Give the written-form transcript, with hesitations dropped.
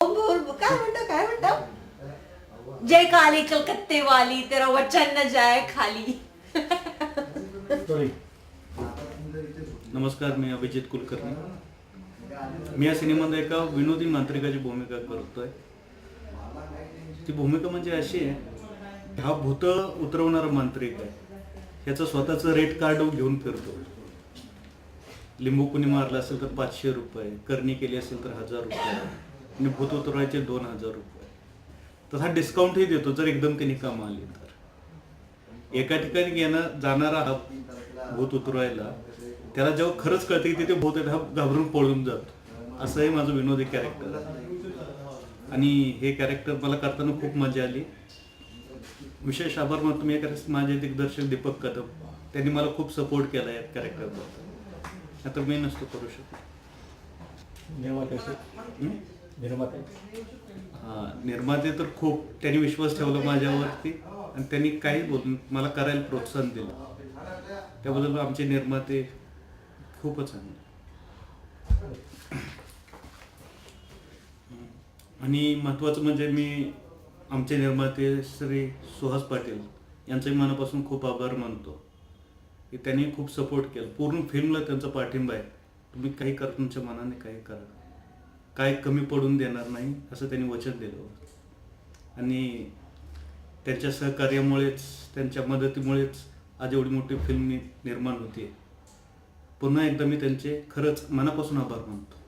काय म्हणतो जय काली कलकत्ते वाली तेरा वचन न जाए खाली. नमस्कार, मी अभिजित कुलकर्णी. मी या सिनेमामध्ये एका विनोदी मांत्रिकाची भूमिका करतोय. ती भूमिका म्हणजे अशी आहे, हा भूत उतरवणारा मांत्रिक आहे. ह्याचं स्वतःचं रेट कार्ड घेऊन फिरतो. लिंबू कुणी मारला असेल तर 500 रुपये, करणी केली असेल तर 1000 रुपये आणि भूत उतरवायचे 2000 रुपये. तसा डिस्काउंटही देतो जर एकदम त्यांनी कामं आली तर. एका ठिकाणी जाणारा हा भूत उतरवायला, त्याला जेव्हा खरंच कळते की ते भूत आहे, हा घाबरून पळून जातो. असंही माझं विनोदी कॅरेक्टर आहे आणि हे कॅरेक्टर मला करताना खूप मजा आली. विशेष आभार मानतो मी माझे दिग्दर्शक दीपक कदम, त्यांनी मला खूप सपोर्ट केला या कॅरेक्टरबद्दल. आता मी नसतो करू शकतो. निर्माते तर खूप त्यांनी विश्वास ठेवला माझ्यावरती आणि त्यांनी काही बोलून मला करायला प्रोत्साहन दिलं. त्याबद्दल आमचे निर्माते खूपच चांगले. आणि महत्त्वाचं म्हणजे मी आमचे निर्माते श्री सुहास पाटील यांचंही मनापासून खूप आभार मानतो की त्यांनी खूप सपोर्ट केला. पूर्ण फिल्मला त्यांचा पाठिंबा आहे. तुम्ही काही करा, तुमच्या मनाने काही करा, काय कमी पडून देणार नाही असं त्यांनी वचन दिलं होतं. आणि त्यांच्या सहकार्यामुळेच, त्यांच्या मदतीमुळेच आज एवढी मोठी फिल्म निर्माण होते. पुन्हा एकदा मी त्यांचे खरंच मनापासून आभार मानतो.